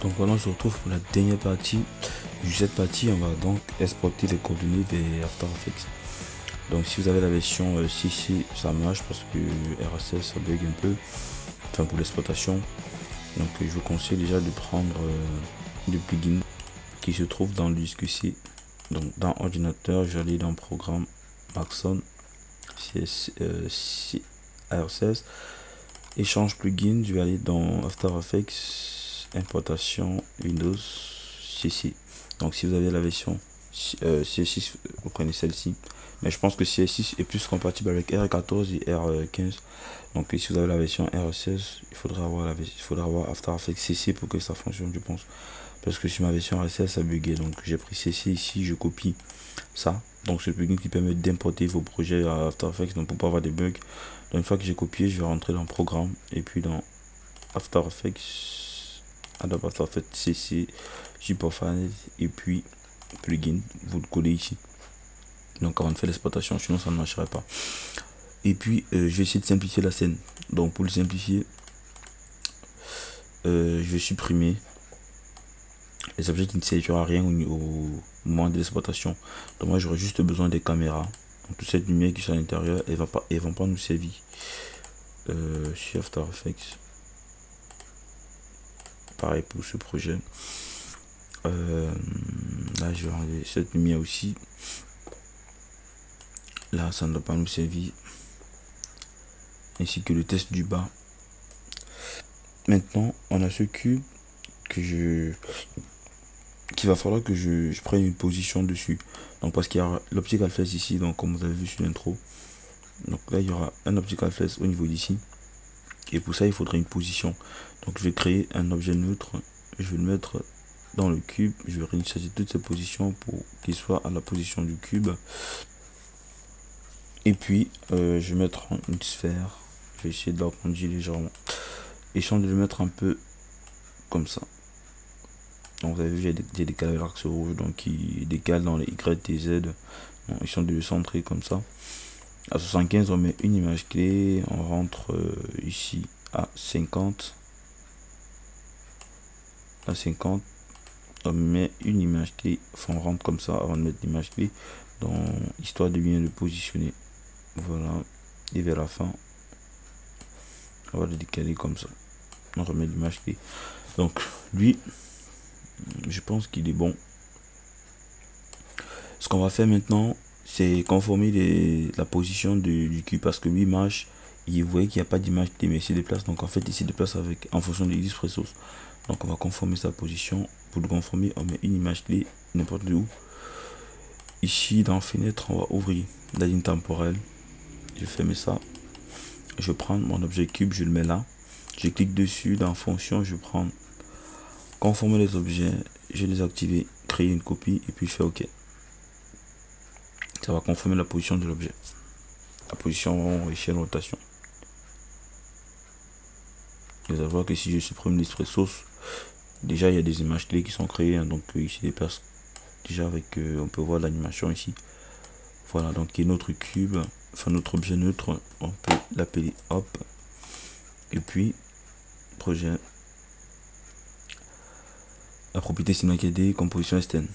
Donc voilà, on se retrouve pour la dernière partie. Cette partie, on va donc exporter les coordonnées vers After Effects. Donc si vous avez la version CC, ça marche parce que RSS ça bug un peu, enfin pour l'exploitation. Donc je vous conseille déjà de prendre le plugin qui se trouve dans le disque C. Donc dans ordinateur, j'allais dans programme Maxon RSS, échange plugin, je vais aller dans After Effects, importation Windows CC. Donc si vous avez la version CS6, vous prenez celle-ci, mais je pense que CS6 est plus compatible avec R14 et R15. Donc si vous avez la version R16, il faudra avoir After Effects CC pour que ça fonctionne, je pense, parce que sur ma version RSS ça buguait. Donc j'ai pris CC ici, je copie ça, donc ce plugin qui permet d'importer vos projets à After Effects, donc pour pas avoir des bugs. Donc une fois que j'ai copié, je vais rentrer dans programme et puis dans After Effects, Adobe After Effects CC, support file et puis plugin, vous le collez ici. Donc avant de faire l'exploitation, sinon ça ne marcherait pas. Et puis je vais essayer de simplifier la scène. Donc pour le simplifier, je vais supprimer les objets qui ne serviront à rien au moment de l'exploitation. Donc moi j'aurai juste besoin des caméras. Donc toute cette lumière qui est à l'intérieur, elles vont pas nous servir. Sur After Effects, pareil pour ce projet. Là je vais enlever cette lumière aussi. Là ça ne doit pas nous servir, ainsi que le test du bas. Maintenant on a ce cube qu'il va falloir que je prenne une position dessus. Donc parce qu'il y a l'optical flash ici, donc comme vous avez vu sur l'intro. Donc là il y aura un optical flash au niveau d'ici, et pour ça il faudrait une position. Donc je vais créer un objet neutre, je vais le mettre dans le cube, je vais réinitialiser toutes ces positions pour qu'il soit à la position du cube. Et puis je vais mettre une sphère, je vais essayer de l'agrandir légèrement, essayons de le mettre un peu comme ça. Donc vous avez vu, j'ai décalé l'axe rouge, donc il décale dans les Y et Z. Bon, ils sont de le centrer comme ça. À 75 on met une image clé, on rentre ici à 50. À 50 on met une image clé, on rentre comme ça avant de mettre l'image clé, donc histoire de bien le positionner. Voilà, et vers la fin on va le décaler comme ça, on remet l'image clé. Donc lui, je pense qu'il est bon. Ce qu'on va faire maintenant, c'est conformer la position du cube, parce que lui marche, il voit qu'il n'y a pas d'image clé mais il se déplace. Donc en fait il se déplace en fonction de l'expressos. Donc on va conformer sa position. Pour le conformer, on met une image clé n'importe où. Ici dans fenêtre, on va ouvrir la ligne temporelle. Je ferme ça. Je prends mon objet cube, je le mets là. Je clique dessus, dans fonction, je prends conformer les objets, je les active, créer une copie et puis je fais OK. Ça va conformer la position de l'objet, la position échelle rotation. Vous allez voir que si je supprime l'expressos, déjà il y a des images clés qui sont créées, hein, donc ici des places déjà avec on peut voir l'animation ici. Voilà, donc il y a notre cube, enfin notre objet neutre, on peut l'appeler hop, et puis projet, la propriété cinématique, composition externe.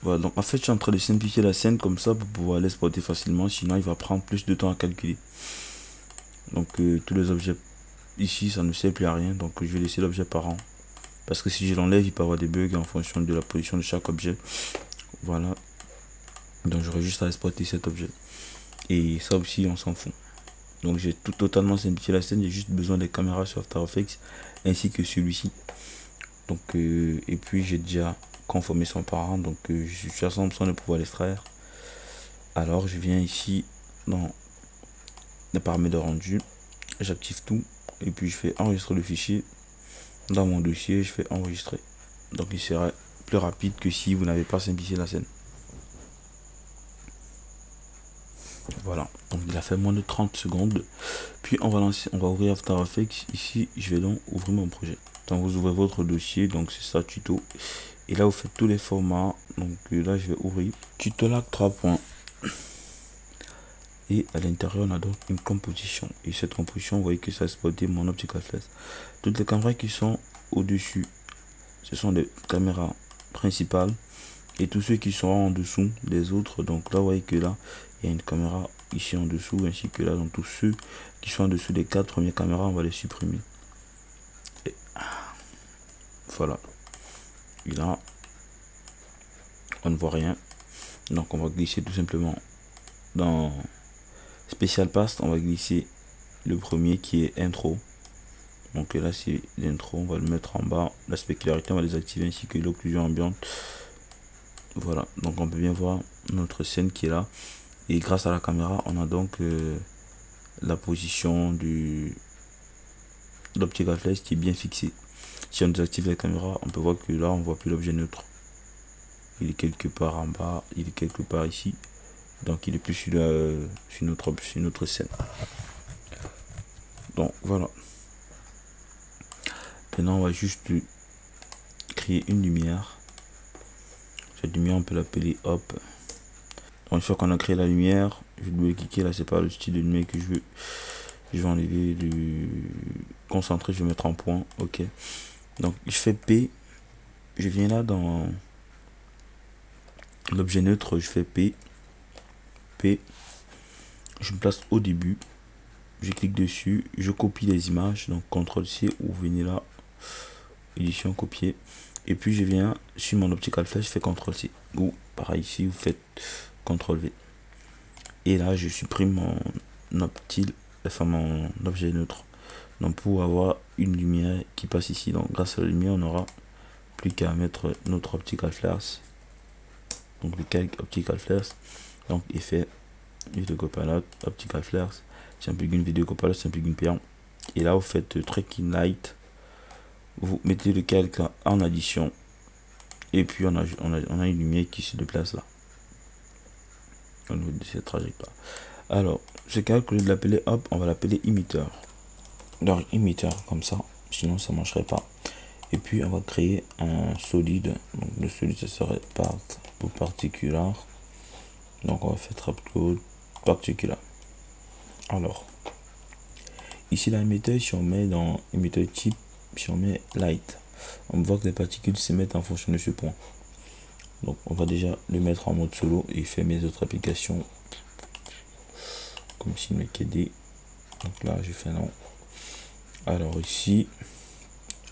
Voilà, donc en fait je suis en train de simplifier la scène comme ça pour pouvoir l'exporter facilement, sinon il va prendre plus de temps à calculer. Donc tous les objets ici ça ne sert plus à rien, donc je vais laisser l'objet parent, parce que si je l'enlève il peut avoir des bugs en fonction de la position de chaque objet. Voilà, donc j'aurai juste à exporter cet objet, et ça aussi on s'en fout. Donc j'ai totalement simplifié la scène, j'ai juste besoin des caméras sur After Effects ainsi que celui-ci. Donc et puis j'ai déjà conformé son parent, donc je suis à 100% de pouvoir l'extraire. Alors je viens ici dans les paramètres de rendu, j'active tout et puis je fais enregistrer le fichier. Dans mon dossier je fais enregistrer, donc il sera plus rapide que si vous n'avez pas simplifié la scène. Voilà, donc il a fait moins de 30 secondes. Puis on va ouvrir After Effects. Ici je vais donc ouvrir mon projet. Donc vous ouvrez votre dossier, donc c'est ça, tuto, et là vous faites tous les formats. Donc là je vais ouvrir tuto lac 3 points. Et à l'intérieur, on a donc une composition. Et cette composition, vous voyez que ça a exporté mon optical flash. Toutes les caméras qui sont au-dessus, ce sont des caméras principales. Et tous ceux qui sont en dessous des autres, donc là, vous voyez que là, il y a une caméra ici en dessous, ainsi que là, donc tous ceux qui sont en dessous des 4 premières caméras, on va les supprimer. Et voilà. Et là, on ne voit rien. Donc on va glisser tout simplement dans Special Path, on va glisser le premier qui est intro. Donc là c'est l'intro, on va le mettre en bas. La spécularité on va les activer ainsi que l'occlusion ambiante. Voilà, donc on peut bien voir notre scène qui est là. Et grâce à la caméra, on a donc la position du l'optical flash qui est bien fixée. Si on désactive la caméra, on peut voir que là on voit plus l'objet neutre. Il est quelque part en bas, il est quelque part ici. Donc il est plus sur notre scène. Donc voilà. Maintenant on va juste créer une lumière. Cette lumière on peut l'appeler hop. Donc une fois qu'on a créé la lumière, je vais cliquer là, c'est pas le style de lumière que je veux. Je vais enlever du concentré, je vais mettre en point. Ok. Donc je fais P. Je viens là dans l'objet neutre, je fais P. P. Je me place au début. Je clique dessus, je copie les images, donc CTRL C ou venez là, édition copier. Et puis je viens sur mon optical flash, je fais CTRL C. Ou pareil ici, vous faites CTRL V. Et là, je supprime mon objet neutre. Donc pour avoir une lumière qui passe ici, donc grâce à la lumière, on n'aura plus qu'à mettre notre optical flash. Donc le calque optical flash. Donc effet, vidéo copilot, optical flash. C'est un plugin vidéo copilot, c'est un plugin payant. Et là, vous faites tracking light. Vous mettez le calque en addition. Et puis on a une lumière qui se déplace là. Au niveau de cette trajectoire. Alors, ce calque, au lieu de l'appeler hop, on va l'appeler émetteur. Donc émetteur comme ça, sinon ça ne marcherait pas. Et puis on va créer un solide. Donc le solide ce serait part pour particular. Donc on va faire upload particular. Alors ici l'émetteur, si on met dans émetteur type, si on met light, on voit que les particules se mettent en fonction de ce point. Donc on va déjà le mettre en mode solo et faire mes autres applications comme si me KD. Donc là je fais non. Alors ici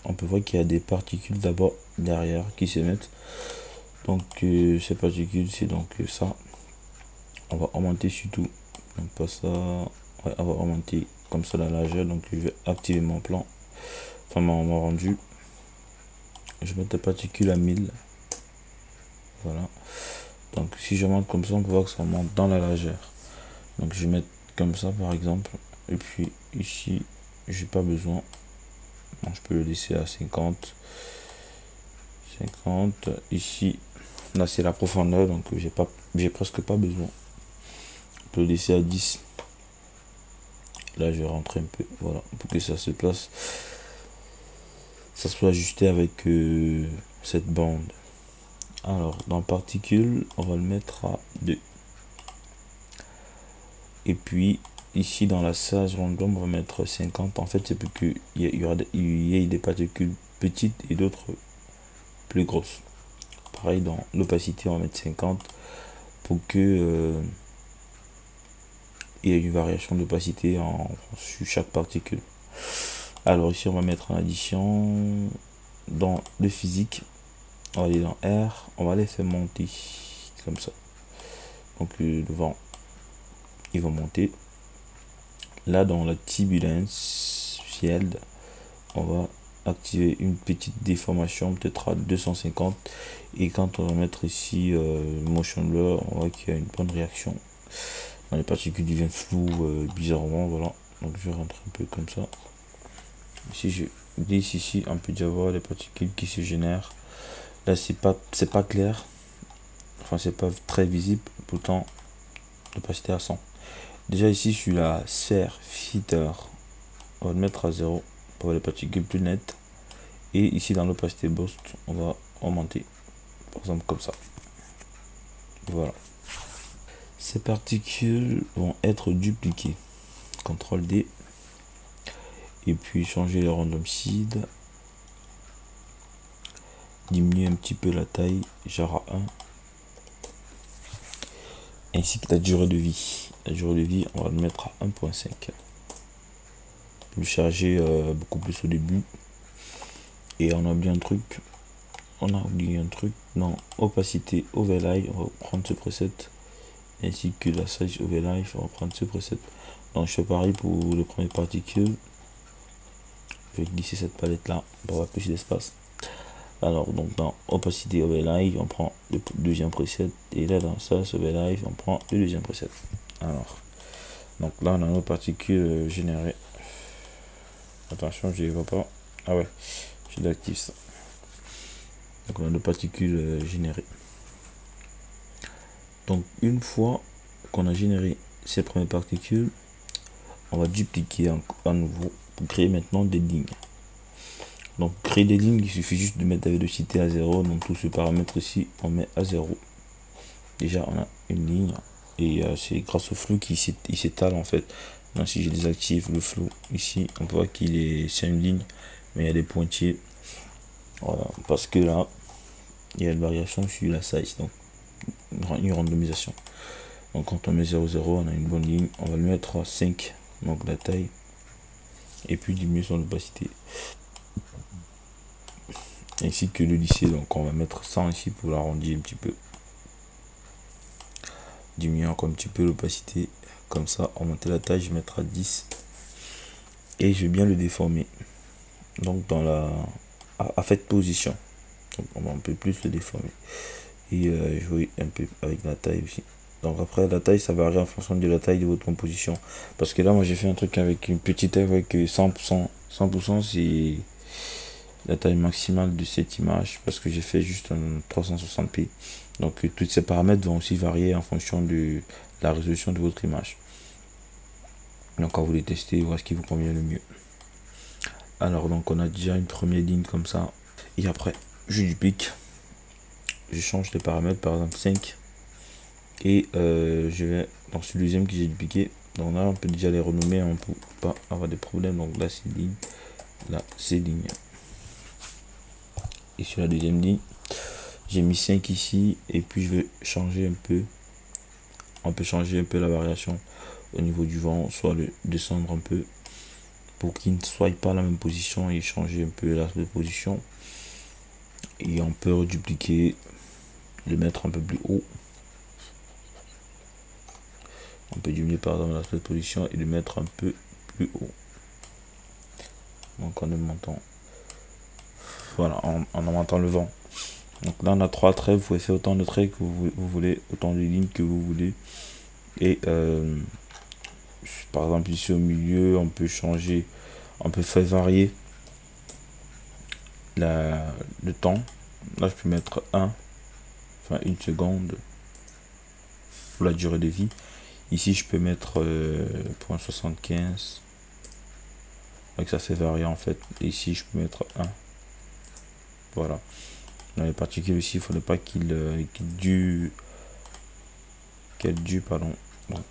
on peut voir qu'il y a des particules d'abord derrière qui se mettent. Donc ces particules c'est donc ça. On va augmenter surtout, donc pas ça. Ouais, on va augmenter comme ça la largeur. Donc je vais activer mon plan, enfin mon rendu. Je vais mettre la particule à 1000. Voilà. Donc si je monte comme ça, on peut voir que ça monte dans la largeur. Donc je vais mettre comme ça par exemple. Et puis ici, j'ai pas besoin. Donc, je peux le laisser à 50. Ici, là c'est la profondeur, donc j'ai presque pas besoin. On peut le laisser à 10. Là je vais rentrer un peu, voilà, pour que ça se place, ça soit ajusté avec cette bande. Alors dans particules, on va le mettre à 2. Et puis ici dans la size random, on va mettre 50. En fait c'est pour qu'il y ait des particules petites et d'autres plus grosses. Pareil dans l'opacité, on va mettre 50 pour que il y ait une variation d'opacité sur chaque particule. Alors ici on va mettre en addition dans le physique, on va aller dans R, on va les faire monter comme ça. Donc le vent il va monter. Là dans la turbulence field, on va activer une petite déformation peut-être à 250, et quand on va mettre ici motion blur, on voit qu'il y a une bonne réaction. Les particules deviennent floues bizarrement, voilà. Donc je rentre un peu comme ça. Si je glisse ici, on peut déjà voir les particules qui se génèrent. Là c'est pas clair, enfin c'est pas très visible, pourtant l'opacité à 100. Déjà ici sur la sphère filter, on va le mettre à 0 pour voir les particules plus nettes. Et ici dans l'opacité boost, on va augmenter, par exemple comme ça. Voilà. Ces particules vont être dupliquées. CTRL D. Et puis changer le random seed. Diminuer un petit peu la taille, genre à 1. Ainsi que la durée de vie. La durée de vie, on va le mettre à 1.5. Le charger beaucoup plus au début. Et on a oublié un truc. Non, opacité overlay, on va prendre ce preset. Ainsi que la size overlay, on va prendre ce preset. Donc je fais pareil pour le premier particule. Je vais glisser cette palette là pour avoir plus d'espace. Alors donc dans opacité overlay, on prend le deuxième preset. Et là dans ça, overlay, on prend le deuxième preset. Alors, donc là on a nos particules générées. Attention, je les vois pas. Ah ouais, je l'active ça. Donc on a nos particules générées. Donc une fois qu'on a généré ces premières particules, on va dupliquer à nouveau pour créer maintenant des lignes. Donc créer des lignes, il suffit juste de mettre la vélocité à 0. Donc tout ce paramètre ici, on met à 0. Déjà on a une ligne. Et c'est grâce au flou qu'il s'étale en fait. Donc si je désactive le flou ici, on voit qu'il est, c'est une ligne, mais il y a des pointillés. Voilà, parce que là, il y a une variation sur la size, donc une randomisation. Donc quand on met 0,0, on a une bonne ligne. On va le mettre à 5, donc la taille, et puis diminuer son opacité. Ainsi que le lycée, donc on va mettre 100 ici pour l'arrondir un petit peu. Diminuer encore un petit peu l'opacité. Comme ça, augmenter la taille, je vais mettre à 10. Et je vais bien le déformer. Donc dans la à cette position. Donc on va un peu plus le déformer. Et jouer un peu avec la taille aussi. Donc après la taille, ça varie en fonction de la taille de votre composition. Parce que là, moi j'ai fait un truc avec une petite taille avec 100%. 100% c'est la taille maximale de cette image. Parce que j'ai fait juste un 360p. Donc tous ces paramètres vont aussi varier en fonction de la résolution de votre image. Donc quand vous les testez, voir ce qui vous convient le mieux. Alors donc on a déjà une première ligne comme ça. Et après, je duplique. Je change les paramètres, par exemple 5. Et je vais dans ce deuxième que j'ai dupliqué. Donc là, on peut déjà les renommer, on peut pas avoir des problèmes. Donc là, c'est ligne. Là, c'est ligne. Et sur la deuxième ligne, j'ai mis 5 ici. Et puis, je vais changer un peu. On peut changer un peu la variation au niveau du vent, soit le descendre un peu pour qu'il ne soit pas à la même position et changer un peu la position. Et on peut redupliquer, le mettre un peu plus haut. On peut diminuer par exemple la position et le mettre un peu plus haut. Donc en augmentant, voilà, en augmentant le vent. Donc là on a 3 traits, vous pouvez faire autant de traits que vous voulez, autant de lignes que vous voulez. Et par exemple ici au milieu, on peut changer, on peut faire varier le temps. Là je peux mettre 1, enfin 1 seconde pour la durée de vie. Ici je peux mettre 0.75. Donc ça fait varier en fait. Et ici je peux mettre 1. Voilà. Dans les particules ici, il ne faudrait pas qu'il dure, pardon. Donc,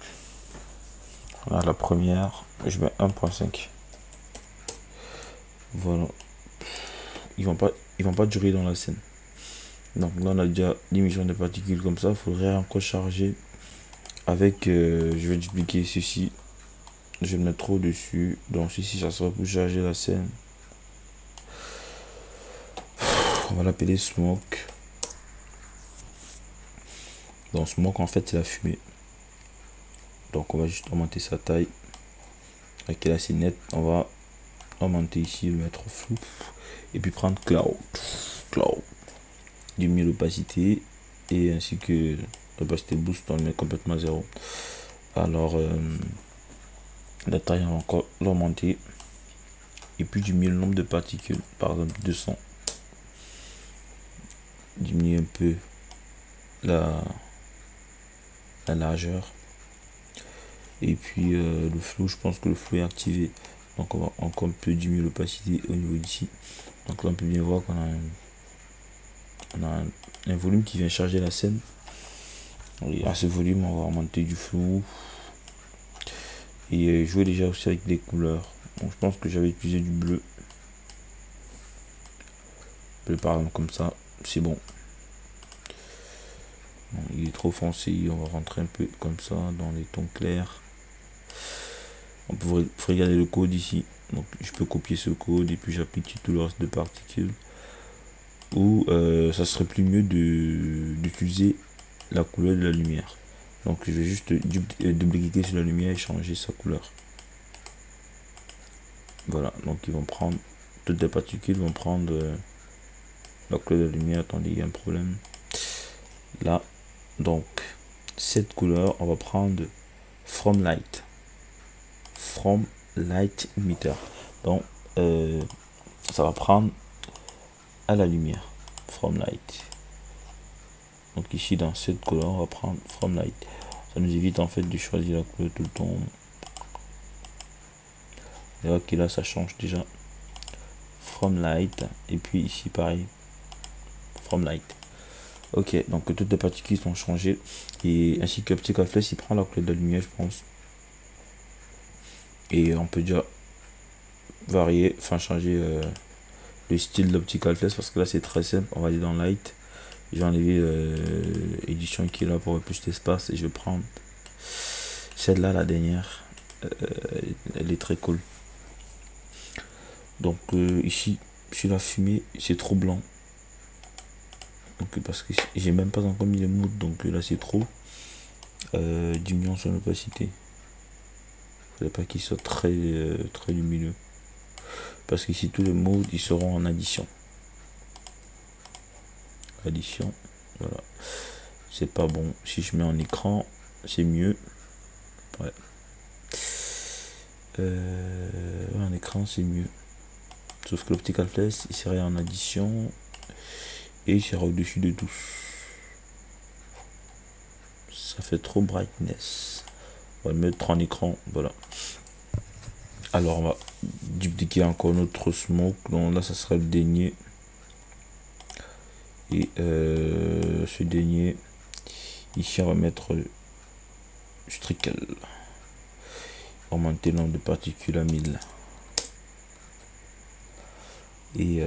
voilà, la première, je mets 1.5. Voilà. Ils vont pas durer dans la scène. Donc là on a déjà l'émission de particules comme ça. Il faudrait encore charger avec je vais dupliquer ceci. Je vais le mettre au-dessus. Donc ici ça sera pour charger la scène. On va l'appeler smoke. Donc smoke en fait c'est la fumée. Donc on va juste augmenter sa taille. Avec la assez net, on va augmenter ici, le mettre au flou. Et puis prendre cloud. Diminuer l'opacité. Et ainsi que l'opacité boost, on le met complètement à 0. Alors la taille, on va encore l'augmenter. Et puis diminuer le nombre de particules. Par exemple 200. Diminuer un peu la largeur. Et puis le flou, je pense que le flou est activé. Donc on va encore un peu diminuer l'opacité au niveau d'ici. Donc là on peut bien voir qu'on a un volume qui vient charger la scène. Et à ce volume, on va augmenter du flou. Et jouer déjà aussi avec les couleurs. Donc, je pense que j'avais utilisé du bleu. Bleu par exemple comme ça, c'est bon. Bon, il est trop foncé, on va rentrer un peu comme ça dans les tons clairs. On peut regarder le code ici. Donc je peux copier ce code et puis j'applique tout le reste de particules. Ou ça serait plus mieux d'utiliser la couleur de la lumière. Donc je vais juste double-cliquer sur la lumière et changer sa couleur. Voilà, donc ils vont prendre toutes les particules, vont prendre la couleur de la lumière. Attendez, il y a un problème. Là, donc cette couleur, on va prendre from light. From light emitter. Donc ça va prendre à la lumière. From light. Donc ici dans cette couleur, on va prendre from light. Ça nous évite en fait de choisir la couleur tout le temps. Et là, là ça change déjà. From light. Et puis ici pareil. From light. Ok, donc toutes les particules sont changées. Et ainsi que Optical Flash, il prend la couleur de la lumière, je pense. Et on peut déjà varier, enfin changer le style d'Optical Flash, parce que là c'est très simple. On va aller dans Light. Je vais enlever édition qui est là pour plus d'espace et je vais prendre celle-là, la dernière. Elle est très cool. Donc ici, sur la fumée, c'est trop blanc. Donc, parce que j'ai même pas encore mis les modes, donc là c'est trop. Diminuons son opacité. Il ne faudrait pas qu'il soit très lumineux. Parce qu'ici tous les modes ils seront en addition. Addition, voilà. C'est pas bon. Si je mets en écran, c'est mieux. Ouais. En écran, c'est mieux. Sauf que l'Optical Flash, il serait en addition. Et il sera au-dessus de tous. Ça fait trop brightness. On va le mettre en écran. Voilà. Alors, on va dupliquer encore notre smoke. Donc là, ça sera le dernier. Et ce dernier, ici on va mettre Strikel. Augmenter le nombre de particules à 1000. Et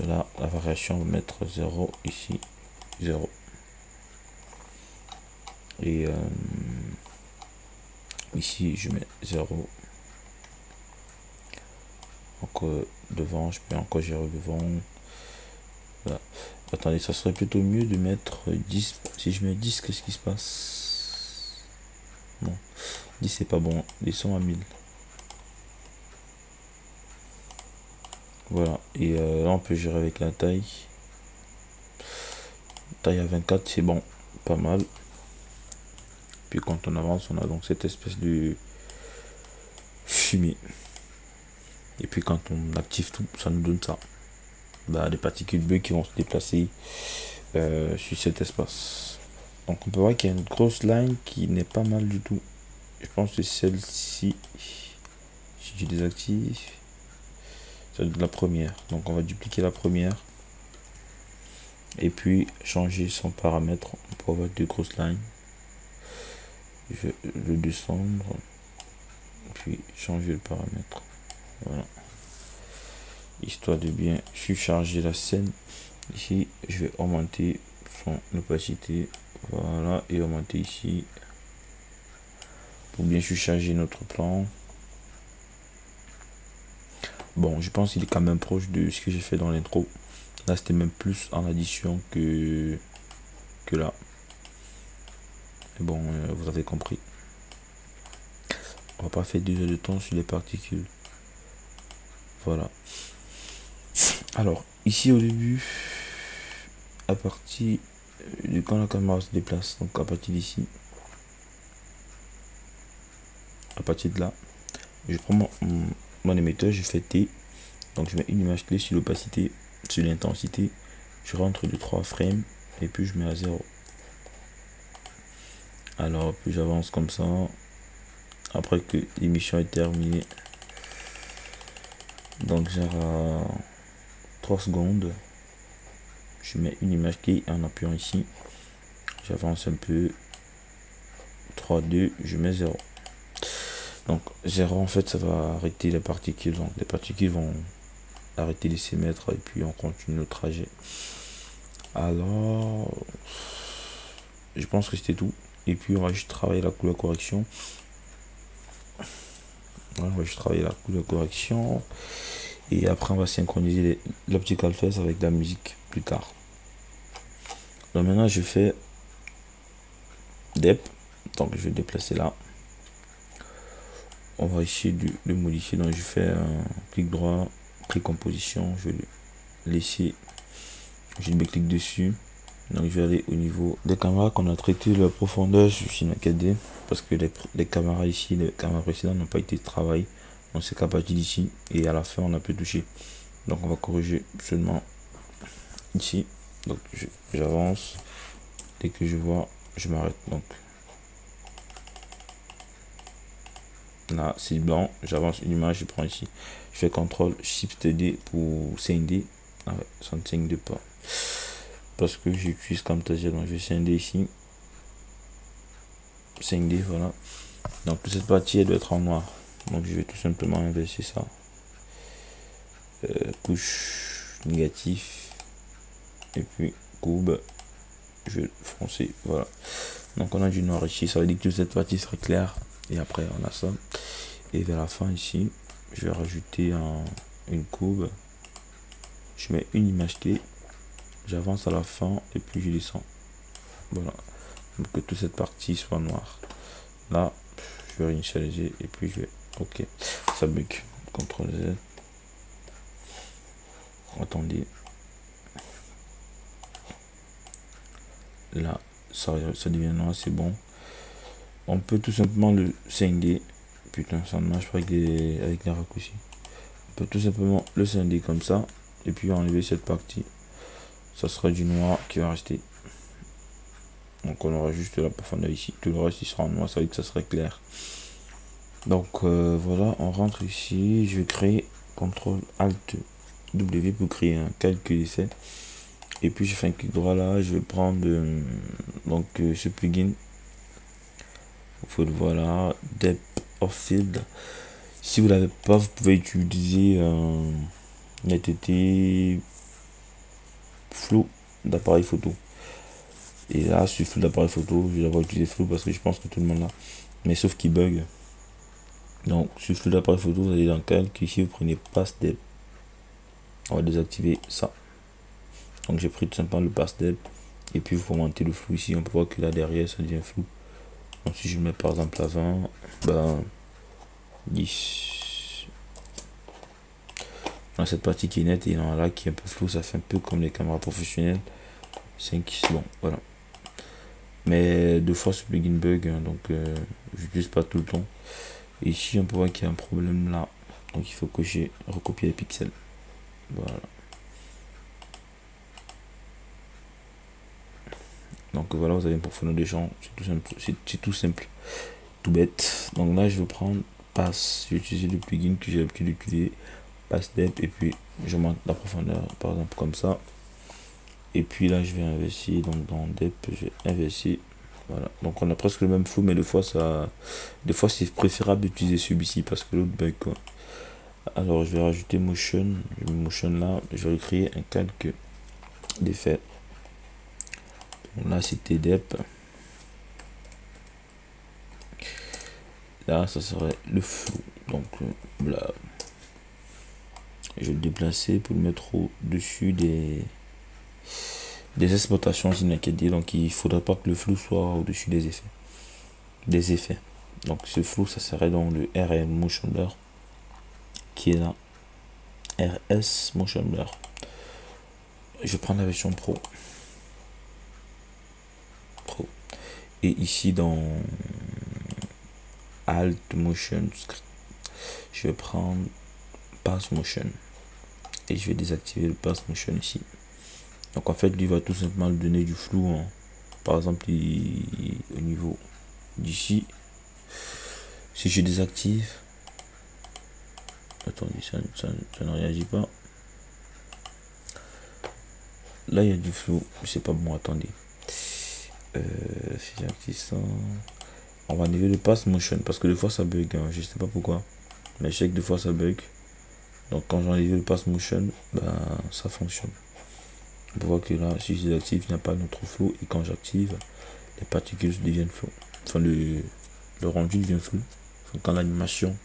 là, la variation, on va mettre 0 ici, 0. Et ici, je mets 0. Encore devant, je peux encore gérer devant. Voilà. Attendez, ça serait plutôt mieux de mettre 10. Si je mets 10, qu'est-ce qui se passe? Non, 10 c'est pas bon. Descends à 1000. Voilà. Et là, on peut gérer avec la taille. Taille à 24, c'est bon. Pas mal. Puis quand on avance, on a donc cette espèce de fumée. Et puis quand on active tout, ça nous donne ça. Bah, des particules bleues qui vont se déplacer sur cet espace. Donc on peut voir qu'il y a une grosse line qui n'est pas mal du tout. Je pense que c'est celle-ci. Si je désactive, c'est de la première. Donc on va dupliquer la première. Et puis changer son paramètre pour avoir deux grosses lignes. Je vais le descendre. Puis changer le paramètre. Voilà. Histoire de bien surcharger la scène. Ici, je vais augmenter son opacité. Voilà. Et augmenter ici. Pour bien surcharger notre plan. Bon, je pense qu'il est quand même proche de ce que j'ai fait dans l'intro. Là, c'était même plus en addition que là. Mais bon, vous avez compris. On va pas faire 2 heures de temps sur les particules. Voilà. Alors, ici au début, à partir de quand la caméra se déplace, donc à partir d'ici, à partir de là, je prends mon émetteur, je fais T, donc je mets une image clé sur l'opacité, sur l'intensité, je rentre de 3 frames et puis je mets à 0. Alors, plus j'avance comme ça, après que l'émission est terminée, donc genre à 3 secondes, je mets une image clé en appuyant ici, j'avance un peu 3, 2, je mets 0. Donc 0 en fait ça va arrêter les particules, donc les particules vont arrêter de s'émettre et puis on continue le trajet. Alors je pense que c'était tout, et puis on va juste travailler la couleur correction. On va juste travailler la couleur correction et après on va synchroniser l'optical face avec la musique plus tard. Donc maintenant je fais dep, donc je vais déplacer là. On va essayer de le modifier, donc je fais un clic droit, clic composition, je vais le laisser, je double-clique dessus. Donc je vais aller au niveau des caméras qu'on a traité la profondeur sur Cinema 4D, parce que les caméras ici, les caméras précédentes n'ont pas été travaillées, donc c'est qu'à partir d'ici et à la fin on a pu toucher. Donc on va corriger seulement ici, donc j'avance, dès que je vois je m'arrête. Donc là c'est blanc, j'avance une image, je prends ici, je fais CTRL SHIFT D pour scinder. Ah ouais, ça ne scinde pas parce que j'utilise Camtasia, donc je vais scinder ici, scinder, voilà. Donc toute cette partie elle doit être en noir, donc je vais tout simplement inverser ça, couche négatif et puis courbe, je vais foncer, voilà. Donc on a du noir ici, ça veut dire que toute cette partie serait claire, et après on a ça, et vers la fin ici je vais rajouter une courbe, je mets une image clé, j'avance à la fin et puis je descends, voilà, pour que toute cette partie soit noire. Là je vais réinitialiser et puis je vais ok, ça bug, CTRL Z, attendez, là ça devient noir, c'est bon. On peut tout simplement le scinder, putain ça ne marche pas avec les raccourcis. On peut tout simplement le scinder comme ça et puis enlever cette partie, ça sera du noir qui va rester. Donc on aura juste la profondeur ici, tout le reste il sera en noir, ça veut dire que ça serait clair. Donc voilà, on rentre ici, je vais créer CTRL ALT W pour créer un calcul effet, et puis je fais un clic droit là, je vais prendre donc ce plugin, voilà, Depth of Field. Si vous l'avez pas, vous pouvez utiliser NetT Flow d'appareil photo. Et là, sur Flow d'appareil photo, je vais avoir utilisé Flow parce que je pense que tout le monde l'a, mais sauf qu'il bug. Donc sur Flow d'appareil photo, vous allez dans Calque, ici vous prenez Pass Depth. On va désactiver ça. Donc j'ai pris tout simplement le Pass Depth, et puis vous augmentez le flou ici, on peut voir que là derrière ça devient flou. Donc si je mets par exemple à 20, ben 10. Dans cette partie qui est nette et dans là qui est un peu flou, ça fait un peu comme les caméras professionnelles. 5, c'est bon, voilà. Mais deux fois ce plugin bug, hein, donc j'utilise pas tout le temps. Et ici on peut voir qu'il y a un problème là, donc il faut cocher recopier les pixels, voilà. Donc voilà, vous avez une profondeur de champ, c'est tout simple, c'est tout simple, tout bête. Donc là je vais prendre passe, je vais utiliser le plugin que j'ai l'habitude d'utiliser, passe depth, et puis je monte la profondeur par exemple comme ça, et puis là je vais investir, donc dans depth je vais investir, voilà. Donc on a presque le même flou, mais des fois c'est préférable d'utiliser celui-ci parce que l'autre bug quoi. Alors je vais rajouter motion, je mets motion là, je vais créer un calque d'effet. Là c'était dep, là ça serait le flou, donc là je vais le déplacer pour le mettre au dessus des exploitations Cinema 4D. Donc il faudra pas que le flou soit au dessus des effets. Donc ce flou ça serait dans le RL Motion Blur qui est là, RS Motion Blur. Je prends la version pro, et ici dans Alt Motion, je vais prendre Pass Motion et je vais désactiver le Pass Motion ici. Donc en fait lui va tout simplement lui donner du flou, hein. Par exemple au niveau d'ici, si je désactive, attendez, ça ne réagit pas, là il y a du flou, c'est pas bon, attendez, si j'active ça, On va enlever le pass motion parce que des fois ça bug, hein, je sais pas pourquoi. Mais je sais que des fois ça bug. Donc quand j'enlève le pass motion, ben ça fonctionne. On voit que là, si je désactive, il n'y a pas notre flow. Et quand j'active, les particules deviennent flow. Enfin, le rendu devient flou. Enfin, quand l'animation,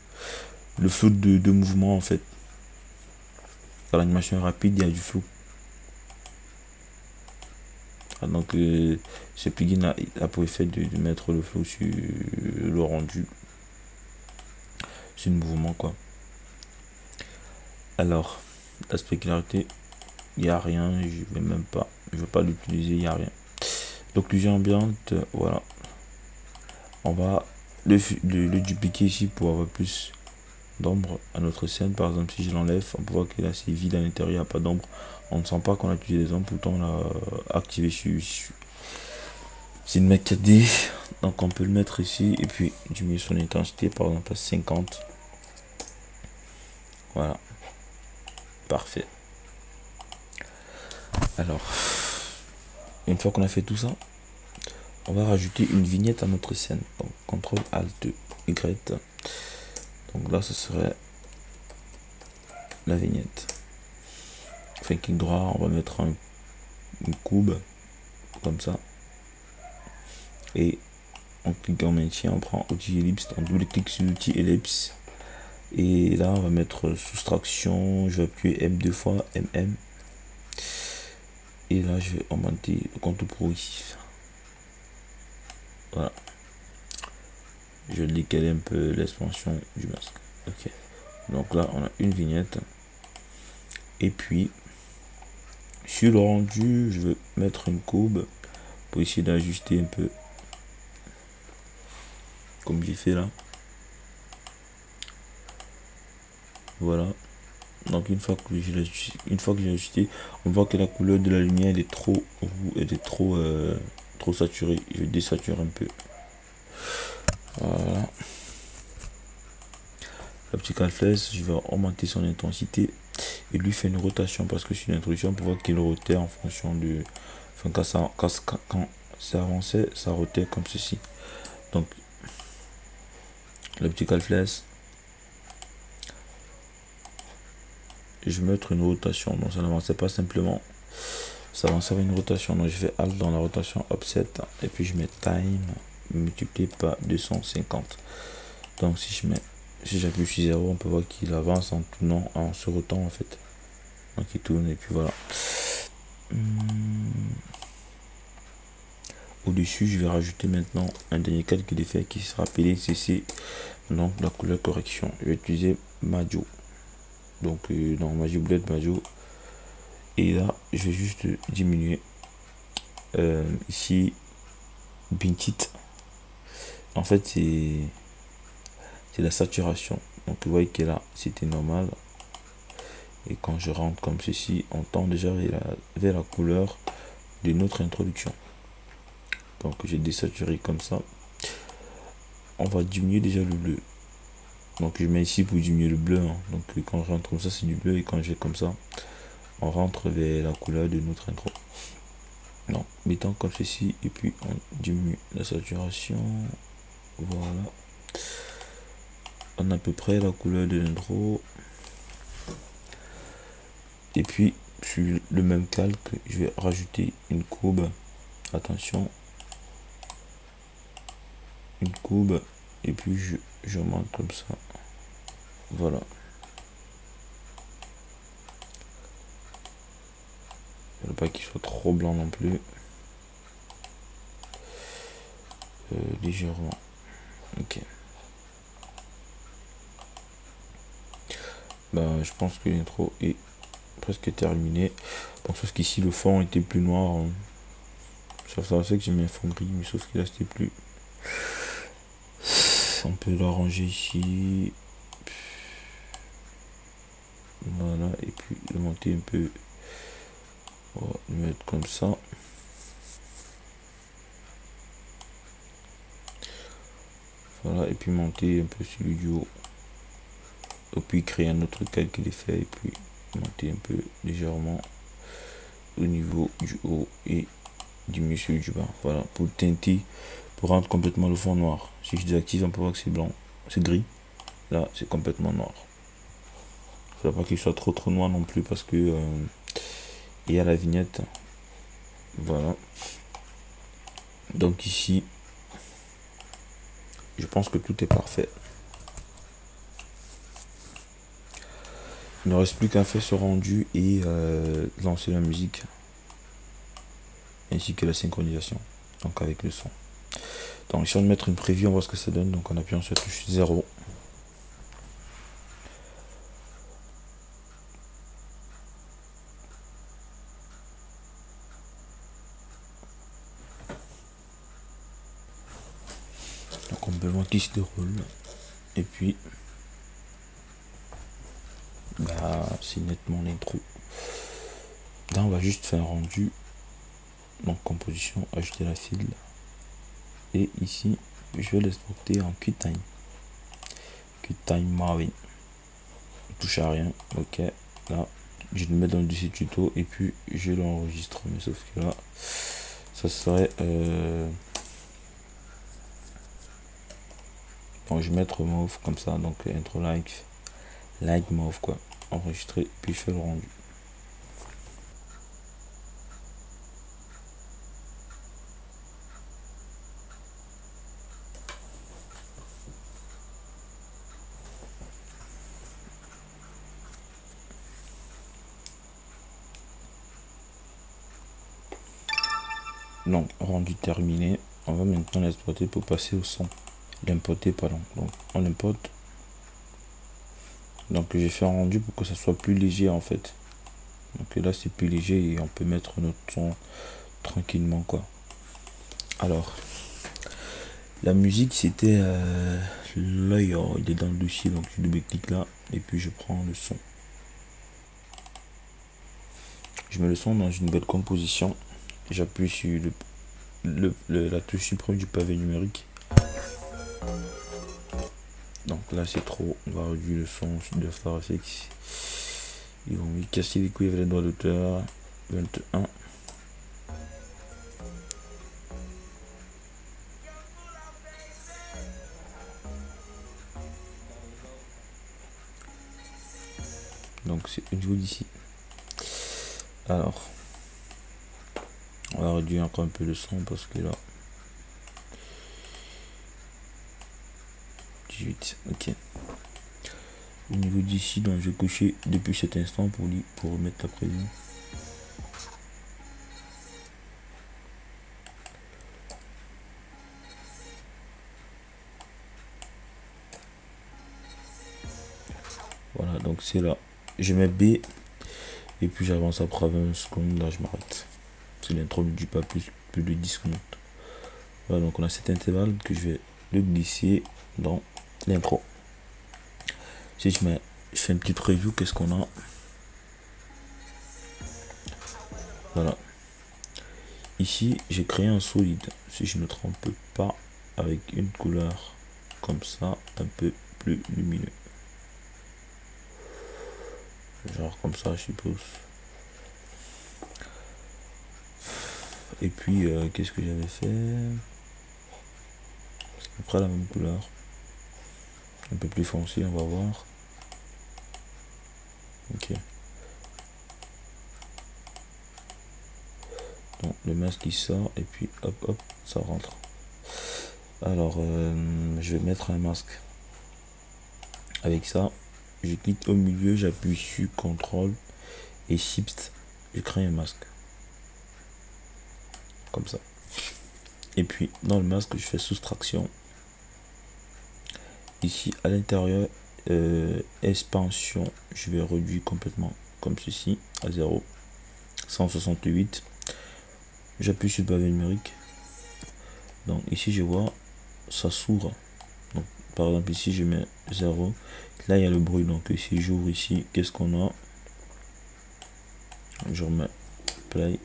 le flou de mouvement en fait. Quand l'animation est rapide, il y a du flou. Ah, donc ce plugin a pour effet de mettre le flow sur le rendu. C'est le mouvement quoi. Alors, l'aspect clarté, il n'y a rien, je vais même pas, je veux pas l'utiliser, il n'y a rien. L'occlusion ambiante, voilà. On va le dupliquer ici pour avoir plus d'ombre à notre scène. Par exemple, si je l'enlève, on peut voir que là c'est vide à l'intérieur, il n'y a pas d'ombre. On ne sent pas qu'on a utilisé des ombres, pourtant on l'a activé sur c'est une 4D. Donc on peut le mettre ici et puis diminuer son intensité, par exemple à 50. Voilà. Parfait. Alors, une fois qu'on a fait tout ça, on va rajouter une vignette à notre scène. Donc, CTRL ALT Y. Donc là, ce serait la vignette. Enfin, clic droit, on va mettre une courbe comme ça. Et en cliquant maintien, on prend outil ellipse. On double-clique sur l'outil ellipse. Et là, on va mettre soustraction. Je vais appuyer M deux fois, MM. Et là, je vais augmenter le contour progressif. Voilà. Je vais décaler un peu l'expansion du masque. Ok. Donc là, on a une vignette. Et puis, sur le rendu, je vais mettre une courbe pour essayer d'ajuster un peu. Comme j'ai fait là. Voilà. Donc une fois que j'ai ajusté, on voit que la couleur de la lumière elle est trop trop saturée. Je vais désaturer un peu. Voilà. L'optical flash, je vais augmenter son intensité et lui faire une rotation parce que sur l'introduction, on peut voir qu'il rotait en fonction de, enfin quand ça avançait, ça rotait comme ceci. Donc l'optical flash, je vais mettre une rotation, donc ça n'avançait pas simplement, ça avançait avec une rotation. Donc je fais Alt dans la rotation offset et puis je mets time multiplié par 250. Donc si j'appuie sur 0, on peut voir qu'il avance en tournant, en se rotant en fait. Donc il tourne et puis voilà. Au-dessus, je vais rajouter maintenant un dernier calque d'effet qui sera appelé CC, donc la couleur correction. Je vais utiliser Majo. Donc dans Magic Bullet Majo. Et là, je vais juste diminuer ici Bintit. En fait, c'est la saturation. Donc vous voyez que là, c'était normal. Et quand je rentre comme ceci, on tend déjà vers la couleur de notre introduction. Donc j'ai désaturé comme ça. On va diminuer déjà le bleu. Donc je mets ici pour diminuer le bleu. Hein. Donc quand je rentre comme ça, c'est du bleu. Et quand je vais comme ça, on rentre vers la couleur de notre intro. Donc mettons comme ceci. Et puis on diminue la saturation. Voilà. On a à peu près la couleur de l'intro. Et puis sur le même calque, je vais rajouter une courbe. Attention. Une courbe. Et puis je monte comme ça. Voilà. Il ne faut pas qu'il soit trop blanc non plus. Légèrement. Ok. Ben, je pense que l'intro est presque terminée. Bon, sauf qu'ici le fond était plus noir. Hein. Ça fait que j'ai mis un fond gris, mais sauf qu'il restait plus. On peut l'arranger ici. Voilà, et puis le monter un peu. On va le mettre comme ça. Voilà, et puis monter un peu sur le duo. Et puis créer un autre calque d'effet. Et puis monter un peu légèrement au niveau du haut et diminuer celui du bas. Voilà, pour teinter pour rendre complètement le fond noir. Si je désactive, on peut voir que c'est blanc, c'est gris. Là, c'est complètement noir. Il ne faut pas qu'il soit trop noir non plus parce que il y a la vignette. Voilà. Donc ici, je pense que tout est parfait. Il ne reste plus qu'à faire ce rendu et lancer la musique ainsi que la synchronisation, donc avec le son. Donc ici on va mettre une preview, on voit ce que ça donne, donc en appuyant sur la touche 0. Donc on peut voir qui se déroule et puis bah, c'est nettement l'intro. Là on va juste faire un rendu, donc composition, ajouter la file et ici je vais l'exporter en QuickTime Marvin. Touche à rien. Ok, là je le mets dans le dossier tuto et puis je l'enregistre, mais sauf que là ça serait bon, je vais mettre mauve comme ça, donc intro like mauve quoi, enregistrer puis je fais le rendu. Donc rendu terminé, on va maintenant l'exporter pour passer au son, l'importer pardon. Donc on importe, donc j'ai fait un rendu pour que ça soit plus léger en fait. Donc là c'est plus léger et on peut mettre notre son tranquillement quoi. Alors la musique c'était l'œil, il est dans le dossier, donc je double-clique là et puis je prends le son. Je mets le son dans une nouvelle composition, j'appuie sur la touche suprême du pavé numérique. Donc là c'est trop, on va réduire le son de After Effects. Ils vont lui casser les couilles avec les droits d'auteur. 21. Donc c'est au niveau d'ici. Alors on va réduire encore un peu le son parce que là 18. Ok. Au niveau d'ici, donc je vais cocher depuis cet instant pour remettre la prévision. Voilà, donc c'est là. Je mets B et puis j'avance après 20 secondes. Là, je m'arrête. C'est l'intro ne dit pas plus de 10 secondes. Voilà, donc on a cet intervalle que je vais le glisser dans l'intro. Si je fais une petite preview, qu'est-ce qu'on a? Voilà. Ici, j'ai créé un solide, si je ne me trompe pas, avec une couleur comme ça, un peu plus lumineux. Genre comme ça, je suppose. Et puis, qu'est-ce que j'avais fait? C'est à peu près la même couleur. Un peu plus foncé, on va voir. Ok. Donc, le masque il sort et puis hop hop, ça rentre. Alors, je vais mettre un masque. Avec ça, je clique au milieu, j'appuie sur CTRL et Shift, je crée un masque. Comme ça. Et puis, dans le masque, je fais soustraction. Ici, à l'intérieur, expansion, je vais réduire complètement comme ceci, à 0. 168. J'appuie sur le pavé numérique. Donc, ici, je vois, ça s'ouvre. Donc, par exemple, ici, je mets 0. Là, il y a le bruit. Donc, si j'ouvre ici, qu'est-ce qu'on a? Je remets play.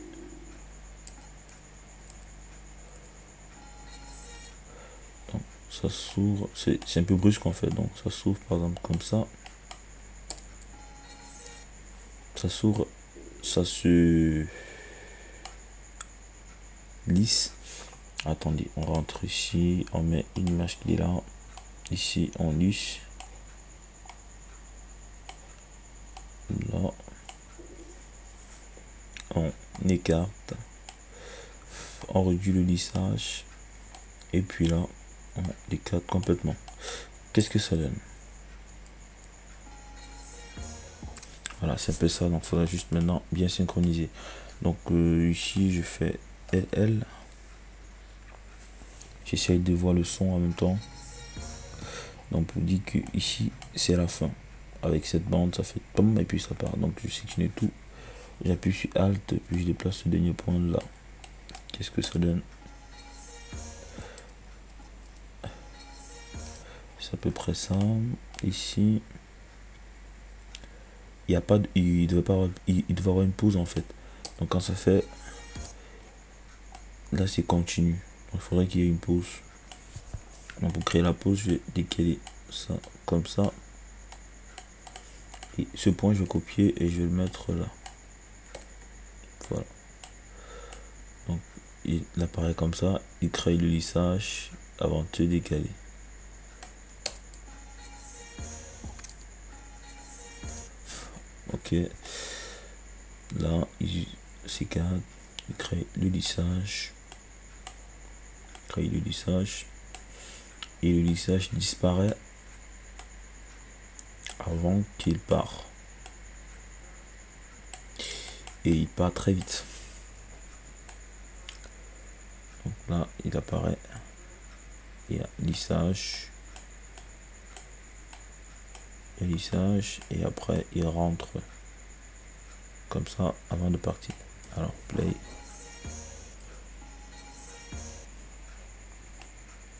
Donc, ça s'ouvre. C'est un peu brusque en fait. Donc, ça s'ouvre par exemple comme ça. Ça s'ouvre. Ça se glisse. Attendez, on rentre ici, on met une image qui est là. Ici, on lisse. Là, on écarte. On réduit le lissage. Et puis là, on écarte complètement. Qu'est-ce que ça donne? Voilà, c'est un peu ça. Donc, il faudra juste maintenant bien synchroniser. Donc, ici, je fais LL. J'essaye de voir le son en même temps. Donc, pour dire que ici, c'est la fin. Avec cette bande, ça fait pom et puis ça part. Donc, je sélectionne tout. J'appuie sur Alt, puis je déplace ce dernier point là. Qu'est-ce que ça donne? C'est à peu près ça. Ici, il y a pas de, il devait pas avoir, il devait avoir une pause en fait. Donc quand ça fait, là c'est continu. Donc il faudrait qu'il y ait une pause. Donc pour créer la pause, je vais décaler ça comme ça. Et ce point, je vais copier et je vais le mettre là. Voilà. Donc il apparaît comme ça. Il crée le lissage avant de se décaler. Ok. Là, il s'écarte. Il crée le lissage. Crée le lissage. Et le lissage disparaît avant qu'il part. Et il part très vite. Donc là, il apparaît. Il y a lissage. Il y a lissage. Et après, il rentre comme ça avant de partir. Alors, play.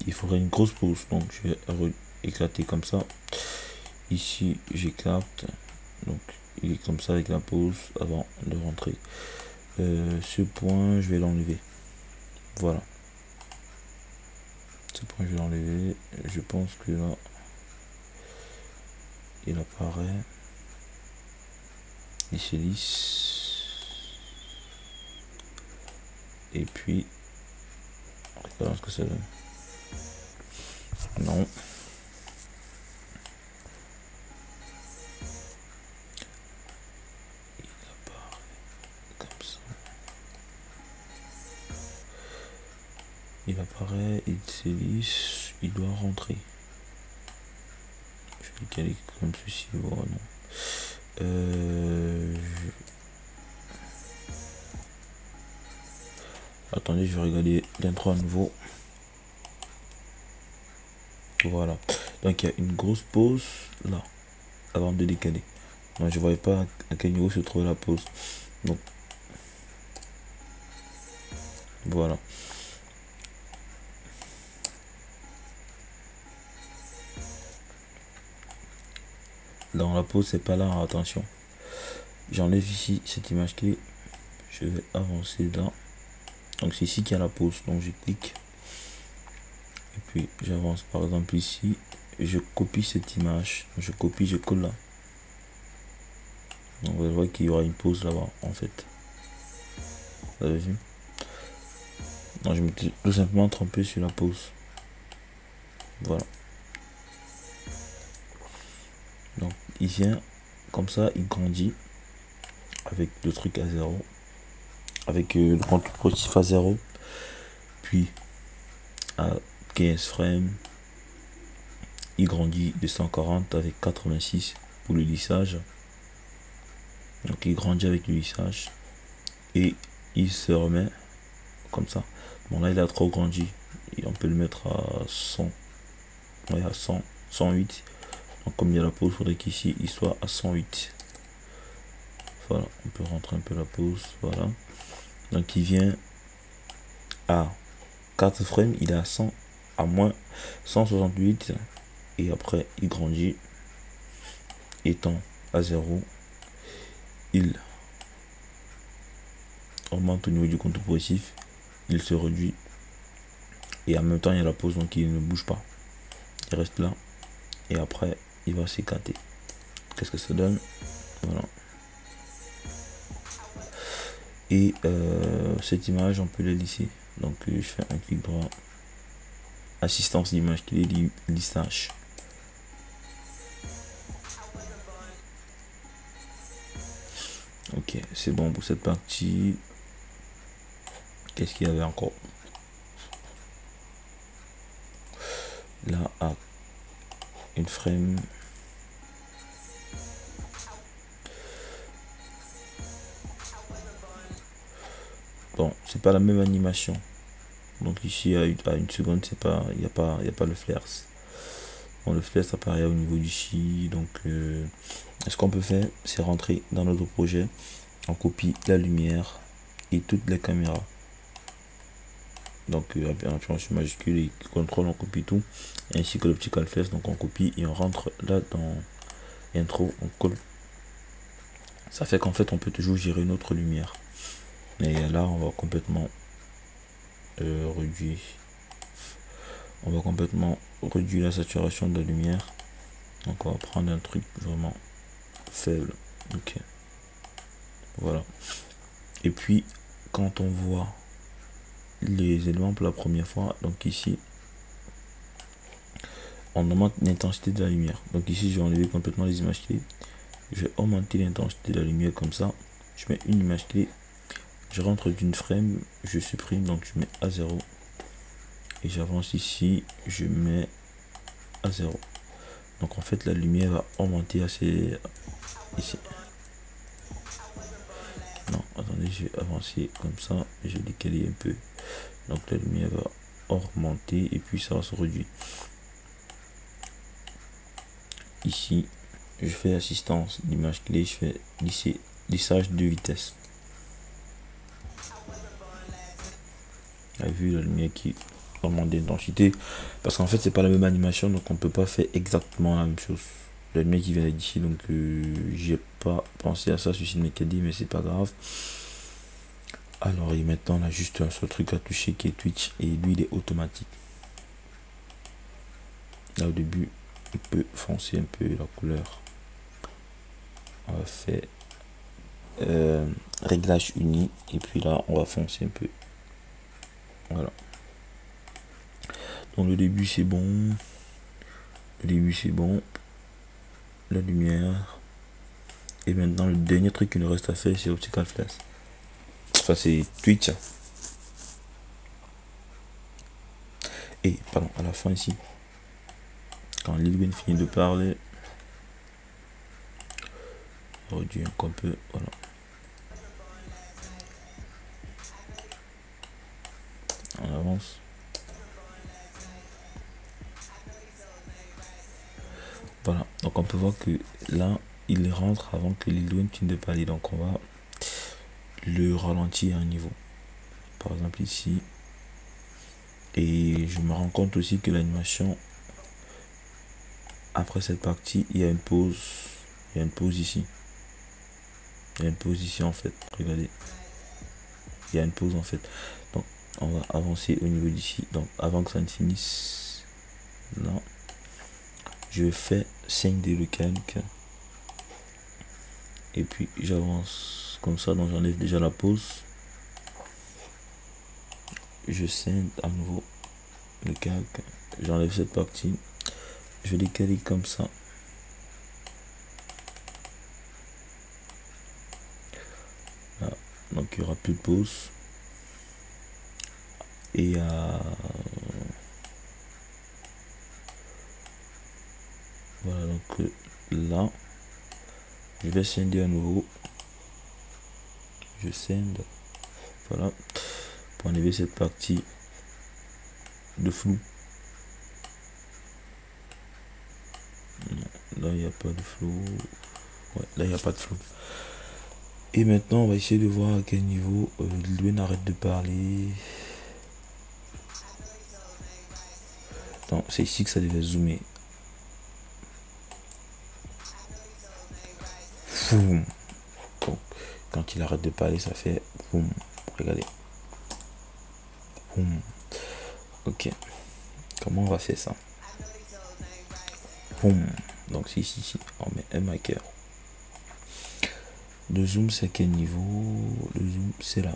Il faudrait une grosse pause. Donc, je vais éclater comme ça. Ici, j'éclate. Donc, il est comme ça avec la pause avant de rentrer. Ce point, je vais l'enlever. Voilà. Ce point, je vais l'enlever. Je pense que là, il apparaît. Il se lisse. Et puis, regardons ce que ça donne. Non. Il apparaît comme ça. Il apparaît, il se lisse, il doit rentrer. Je vais caler comme ceci, voilà. Attendez, je vais regarder l'intro à nouveau. Voilà. Donc il y a une grosse pause là, avant de décaler. Donc je ne voyais pas à quel niveau se trouvait la pause. Donc voilà. Dans la pause, c'est pas là, attention. J'enlève ici cette image clé. Je vais avancer là. Donc c'est ici qu'il y a la pause. Donc je clique. Et puis j'avance par exemple ici. Et je copie cette image. Je copie, je colle là. Donc vous voyez qu'il y aura une pause là-bas en fait. Vous avez vu? Donc je m'étais tout simplement trompé sur la pause. Voilà. Donc il vient comme ça, il grandit avec le truc à 0. Avec le compte positif à 0. Puis à 15 frames. Il grandit de 140 avec 86 pour le lissage. Donc il grandit avec le lissage. Et il se remet comme ça. Bon là il a trop grandi. Et on peut le mettre à 100. Ouais, à 100, 108. Donc comme il y a la pause, il faudrait qu'ici il soit à 108. Voilà, on peut rentrer un peu la pause. Voilà. Donc il vient à 4 frames, il est à 100, à moins 168. Et après il grandit. Étant à 0, il augmente au niveau du compte progressif, il se réduit et en même temps il y a la pause, donc il ne bouge pas, il reste là et après il va s'écarter. Qu'est-ce que ça donne? Voilà. Et cette image on peut la lisser. Donc je fais un clic droit, assistance d'image clé, lissage. Ok, c'est bon pour cette partie. Qu'est-ce qu'il y avait encore? Là, à une frame. Bon, c'est pas la même animation. Donc ici à une seconde, c'est pas, il n'y a pas le flares. Bon, le flares apparaît au niveau d'ici. Donc ce qu'on peut faire, c'est rentrer dans notre projet. On copie la lumière et toutes les caméras. Donc sur majuscule et contrôle, on copie tout, ainsi que l'optical flares. Donc on copie et on rentre là dans intro, on colle. Ça fait qu'en fait on peut toujours gérer notre lumière. Et là on va complètement réduire. On va complètement réduire la saturation de la lumière. Donc on va prendre un truc vraiment faible. Ok. Voilà. Et puis quand on voit les éléments pour la première fois, donc ici on augmente l'intensité de la lumière. Donc ici je vais enlever complètement les images clés. Je vais augmenter l'intensité de la lumière comme ça. Je mets une image clé. Je rentre d'une frame. Je supprime. Donc je mets à 0. Et j'avance ici. Je mets à 0. Donc en fait la lumière va augmenter assez ici. Non, attendez, je vais avancer comme ça. Je vais décaler un peu. Donc la lumière va augmenter et puis ça va se réduire. Ici, je fais assistance d'image clé. Je fais lissage de vitesse. Vous avez vu la lumière qui augmente d'intensité, parce qu'en fait c'est pas la même animation, donc on peut pas faire exactement la même chose. La lumière qui vient d'ici, donc j'ai pas pensé à ça sur Cinecaddy, mais c'est pas grave. Alors et maintenant on a juste un seul truc à toucher qui est Twitch, et lui il est automatique. Là au début on peut foncer un peu la couleur. On va faire réglage uni, et puis là on va foncer un peu. Voilà. Donc le début c'est bon. Le début c'est bon. La lumière. Et maintenant le dernier truc qu'il nous reste à faire, c'est optical flares. Enfin c'est Twitch. Et pardon, à la fin ici, quand Lilwin finit de parler, on réduit encore un peu. Voilà. On avance. Voilà, donc on peut voir que là il rentre avant que Lilwin finisse de parler. Donc on va le ralentir à un niveau, par exemple ici. Et je me rends compte aussi que l'animation, après cette partie, il y a une pause. Il y a une pause ici. Il y a une pause ici en fait. Regardez. Il y a une pause en fait. Donc on va avancer au niveau d'ici. Donc avant que ça ne finisse, là, je fais 5D le calque. Et puis j'avance comme ça. Donc j'enlève déjà la pause. Je scinde à nouveau le calque. J'enlève cette partie. Je vais décaler comme ça. Là. Donc il n'y aura plus de pause. Et voilà, donc là je vais scinder à nouveau. Je scinde. Voilà. Pour enlever cette partie de flou. Là il n'y a pas de flou. Ouais, là il n'y a pas de flou. Et maintenant on va essayer de voir à quel niveau Lilwin arrête de parler. C'est ici que ça devait zoomer. Boum. Donc, quand il arrête de parler, ça fait boum. Regardez. Boum. Ok. Comment on va faire ça? Boum. Donc c'est ici. On met un marqueur. Le zoom c'est à quel niveau? Le zoom c'est là.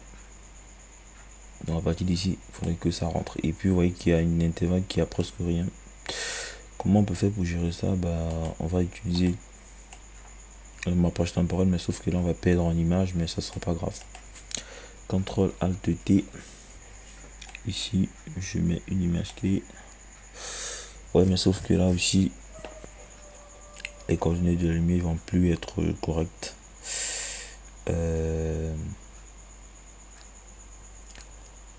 Donc à partir d'ici, il faudrait que ça rentre. Et puis vous voyez qu'il y a une intervalle qui a presque rien. Comment on peut faire pour gérer ça? Bah, on va utiliser ma page temporelle, mais sauf que là on va perdre en image, mais ça sera pas grave. CTRL ALT T. Ici, je mets une image clé. Ouais, mais sauf que là aussi, les coordonnées de la lumière vont plus être correctes.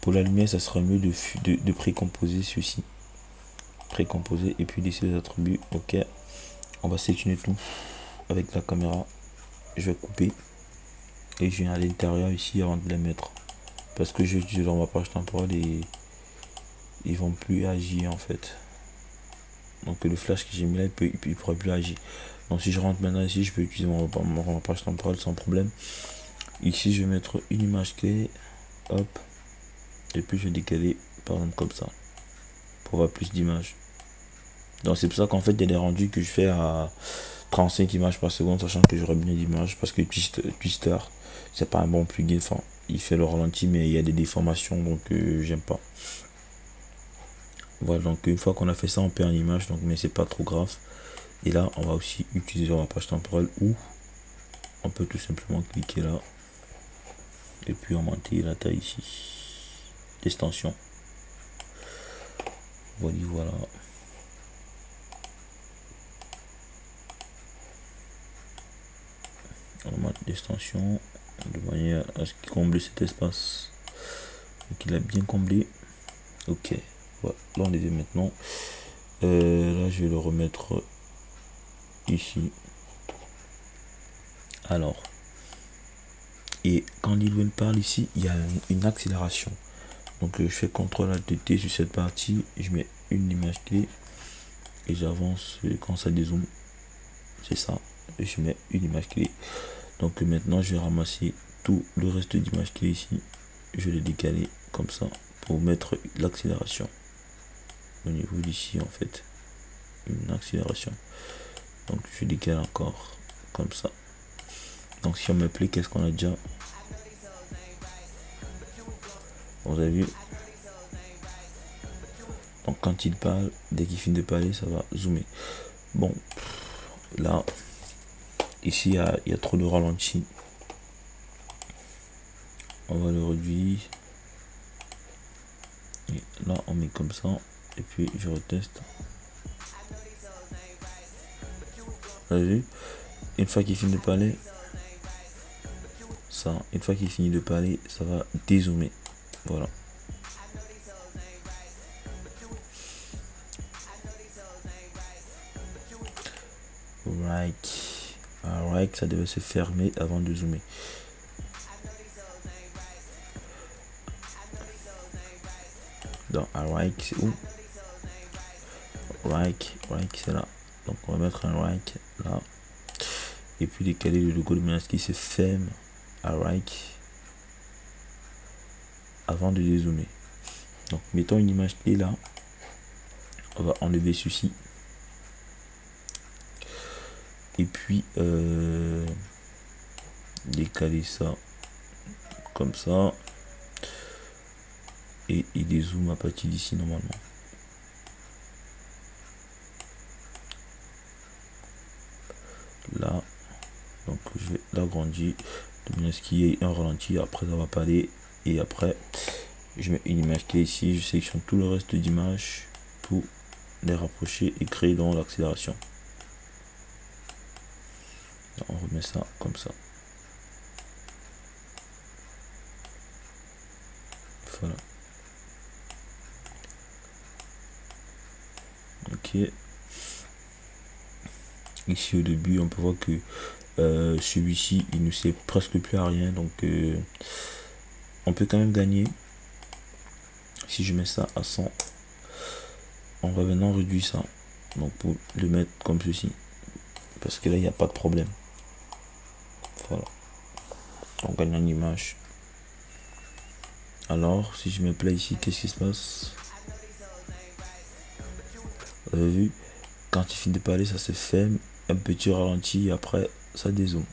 Pour la lumière, ça sera mieux de précomposer ceci. Précomposer et puis laisser les attributs. Ok. On va sélectionner tout avec la caméra. Je vais couper et je viens à l'intérieur ici avant de les mettre. Parce que je suis dans ma page temporelle et ils vont plus agir en fait. Donc le flash que j'ai mis là, il pourra plus agir. Donc si je rentre maintenant ici, je peux utiliser ma page temporelle sans problème. Ici, je vais mettre une image clé. Hop. Et puis je vais décaler par exemple comme ça. Pour avoir plus d'images. Donc c'est pour ça qu'en fait, il y a des rendus que je fais à 35 images par seconde, sachant que j'aurai bien d'images. Parce que Twister, c'est pas un bon plugin. Enfin, il fait le ralenti, mais il y a des déformations, donc j'aime pas. Voilà, donc une fois qu'on a fait ça, on perd une image, donc mais c'est pas trop grave. Et là, on va aussi utiliser la page temporelle où on peut tout simplement cliquer là et puis augmenter la taille ici, l'extension. Voilà. On augmente l'extension de manière à ce qu'il comble cet espace. Donc il a bien comblé. Ok. Voilà. Là on les a maintenant. Là je vais le remettre ici. Alors. Et quand Lil parle ici, il y a une accélération. Donc je fais CTRL ALT T sur cette partie, je mets une image clé et j'avance quand ça dézoome. C'est ça. Et je mets une image clé. Donc maintenant je vais ramasser tout le reste d'images clés ici. Je vais les décaler comme ça pour mettre l'accélération. Au niveau d'ici en fait. Une accélération. Donc je décale encore comme ça. Donc si on me plaît, qu'est-ce qu'on a déjà? Vous avez vu? Donc quand il parle, dès qu'il finit de parler, ça va zoomer. Bon, là, ici, il y a trop de ralenti. On va le réduire. Et là, on met comme ça. Et puis, je reteste. Vous avez vu? Une fois qu'il finit de parler, ça, une fois qu'il finit de parler, ça va dézoomer. Voilà. Right, ça devait se fermer avant de zoomer. Donc, right, c'est où? Right, c'est là. Donc, on va mettre un right là. Et puis, décaler le logo de menace qui se ferme à right avant de dézoomer. Donc, mettons une image clé là. On va enlever ceci. Et puis, décaler ça comme ça. Et il dézoome à partir d'ici normalement. Là. Donc, je vais l'agrandir. De manière à ce qu'il y ait un ralenti. Après, ça va parler. Et après, je mets une image clé ici. Je sélectionne tout le reste d'images pour les rapprocher et créer dans l'accélération. On remet ça comme ça. Voilà. Ok. Ici au début, on peut voir que celui-ci, il ne sert presque plus à rien. Donc, on peut quand même gagner. Si je mets ça à 100, on va maintenant réduire ça. Donc, pour le mettre comme ceci. Parce que là, il n'y a pas de problème. Voilà. On gagne en image. Alors, si je me plais ici, qu'est-ce qui se passe? Vous avez vu? Quand il finit de parler, ça se ferme. Un petit ralenti. Et après, ça dézoome.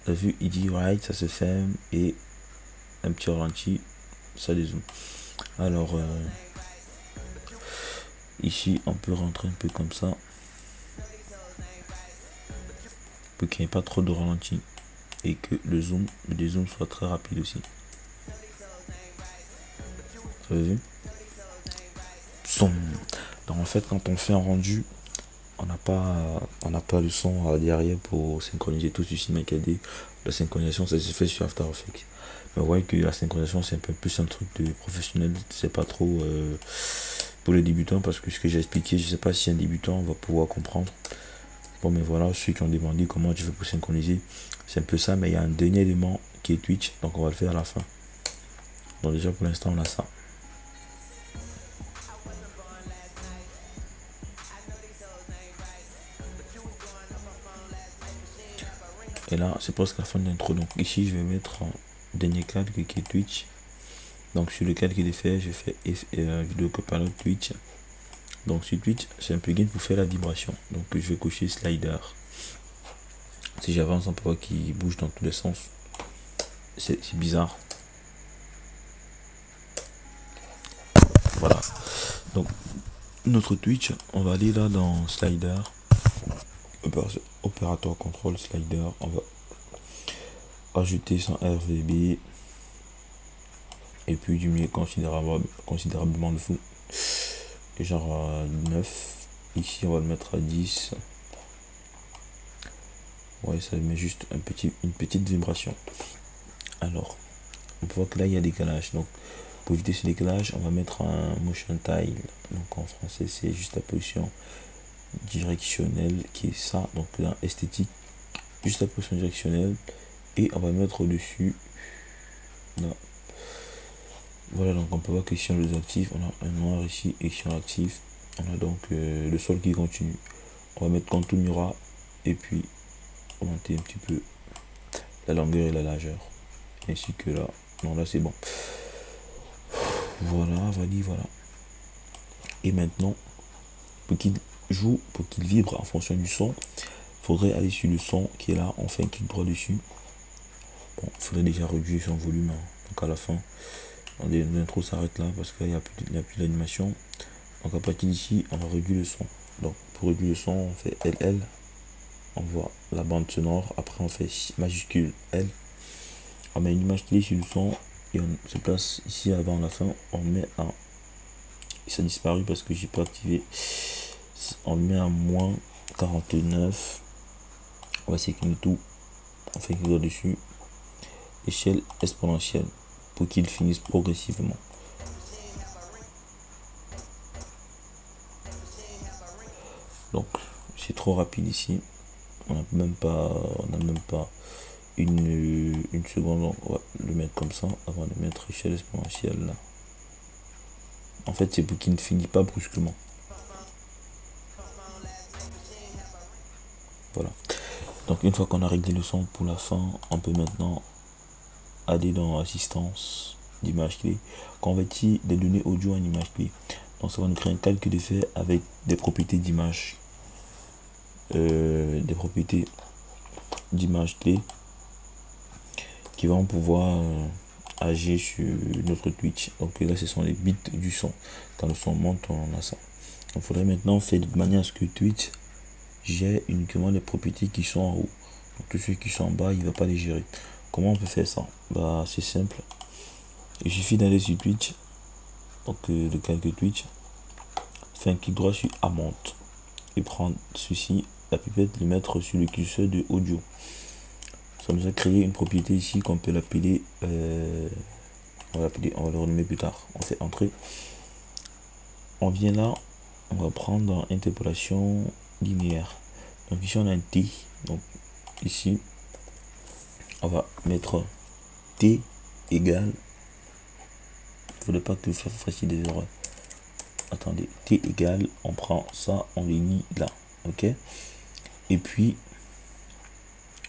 T'as vu, il dit right, ça se ferme et un petit ralenti, ça dézoome. Alors ici on peut rentrer un peu comme ça pour qu'il n'y ait pas trop de ralenti et que le dézoom soit très rapide aussi. Vous avez vu? Donc en fait quand on fait un rendu, on n'a pas le son derrière pour synchroniser tout sur Cinema 4D. La synchronisation ça se fait sur After Effects. Mais vous voyez que la synchronisation c'est un peu plus un truc de professionnel, c'est pas trop pour les débutants, parce que ce que j'ai expliqué, je sais pas si un débutant va pouvoir comprendre. Bon mais voilà, ceux qui ont demandé comment tu fais pour synchroniser, c'est un peu ça, mais il y a un dernier élément qui est Twitch, donc on va le faire à la fin. Donc déjà pour l'instant on a ça. Et là c'est presque la fin de l'intro, donc ici je vais mettre en dernier calque qui est Twitch. Donc sur le calque des faits, je fais vidéo copilote Twitch. Donc sur Twitch, c'est un plugin pour faire la vibration. Donc je vais cocher slider. Si j'avance, on peut voir qu'il bouge dans tous les sens. C'est bizarre. Voilà. Donc notre Twitch, on va aller là dans slider. Opérateur contrôle slider. On va ajouter son RVB. Et puis diminuer considérablement le flou. Genre 9. Ici on va le mettre à 10. Ouais, ça met juste une petite vibration. Alors on peut voir que là il y a décalage, donc pour éviter ce décalage on va mettre un motion tile, donc en français c'est juste la position directionnelle qui est ça, donc là esthétique, juste la position directionnelle, et on va mettre au dessus là. Voilà, donc on peut voir que si on les active, on a un noir ici, et si on l'active, on a donc le sol qui continue. On va mettre contour Mura et puis augmenter un petit peu la longueur et la largeur, ainsi que là. Non, là c'est bon. Voilà, voilà. Et maintenant, pour qu'il joue, pour qu'il vibre en fonction du son, il faudrait aller sur le son qui est là, on fait un clic droit dessus. Bon, il faudrait déjà réduire son volume, hein. Donc à la fin, l'intro s'arrête là parce qu'il n'y a plus d'animation. Donc à partir d'ici, on va réduire le son. Donc pour réduire le son, on fait LL, on voit la bande sonore, après on fait majuscule L, on met une image clé sur le son et on se place ici avant la fin, on met un, ça a disparu parce que j'ai pas activé, on met à moins 49, on va sélectionner tout, on fait clic dessus, échelle exponentielle pour qu'il finisse progressivement. Donc c'est trop rapide ici, on n'a même pas une seconde, donc on va le mettre comme ça avant de mettre échelle exponentielle là. En fait c'est pour qu'il ne finisse pas brusquement. Voilà, donc une fois qu'on a réglé le son pour la fin, on peut maintenant aller dans assistance d'image clé, convertir des données audio en image clé. Donc ça va nous créer un calque d'effet avec des propriétés d'image, clé qui vont pouvoir agir sur notre Twitch. Donc là ce sont les bits du son. Quand le son monte, on a ça. Il faudrait maintenant faire de manière à ce que Twitch gère uniquement les propriétés qui sont en haut. Donc tous ceux qui sont en bas, il ne va pas les gérer. Comment on peut faire ça? Bah c'est simple. Il suffit d'aller sur Twitch. Donc le calque Twitch. Fait un clic droit sur Amount. Et prendre ceci, la pipette, le mettre sur le curseur de audio. Ça nous a créé une propriété ici qu'on peut l'appeler, on va le renommer plus tard. On fait entrer. On vient là, on va prendre dans interpolation linéaire. Donc ici on a un T. Donc ici on va mettre T égale, il ne faudrait pas que vous fassiez des erreurs. Attendez, T égale, on prend ça, on les mit là, ok. Et puis